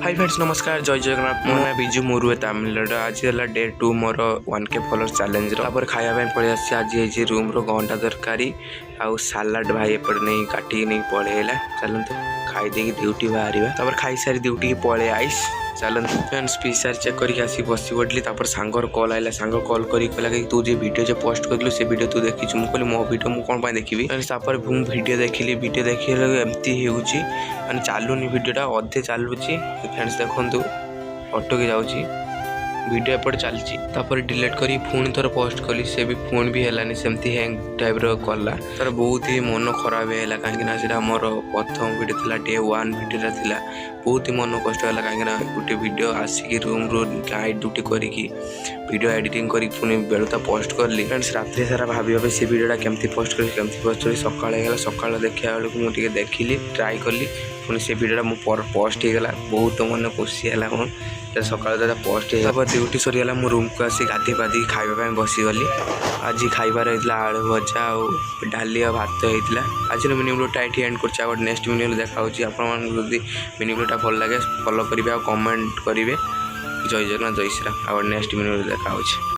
Hi friends नमस्कार जय जगन्नाथ मो ना बिजू मुरु तमिलनाडु आज है डे 2 मोर 1K फॉलोअर्स चैलेंज खाया पड़े आसी आज रूम रो गंडा तरकारी आउ सालाड भाई एपटे नहीं काटिक नहीं पलैला चलते खाईदे ड्यूटी बाहर खाई सारी ड्यूटी पलि आईस चलते फ्रेंड्स पिसार चेक करके आसी बस पड़ी सांगर कल आइला सांग कल कर तू जो वीडियो जो पोस्ट कलु से वीडियो तू देखी मुझे मो वीडियो मुझे कौन देखी वीडियो देखिली वीडियो देखी एमती होने चलुनी वीडियोटा अधे चलुची फ्रेंड्स देखु अटकी जाऊँगी वीडियो एपटे चलती डिलीट करी पुणी थोड़ा पोस्ट कली से भी पुणी भी है सेमती हैंग टाइप कला तर बहुत ही मन खराब है कहीं मोर प्रथम वीडियो था डे 1 वीडियो था बहुत ही मन कष्ट है कहीं गोटे वीडियो आसिक रूम रू नाइट ड्यूटी करी वीडियो एडिटिंग करी पुणी बेलुता पोस्ट करली फ्रेंड्स रात्रि सारा भाभी से वीडियोटा केमती पोस्ट करी सकाल सकाल देखा बेलू मुझे देखिली ट्राई कली पुणी से वीडियोटा मुझे पोस्ट होगा बहुत मन खुशी है मन सकाल पोस्ट हो ड्यूटी सरीगला मो रूम को आसी गाधी पाधी खाइबा बसीगली आज खाइबार होता आलू भजा और डाली और भात होता आज मिनी वीडियोटा ये एंड कर नेक्स्ट मिनी देखा आपड़ी मिनी वीडियोटा भल लगे फॉलो करेंगे और कमेंट करेंगे जय जगन्नाथ जय श्री राम और नेक्स्ट मिनी देखा।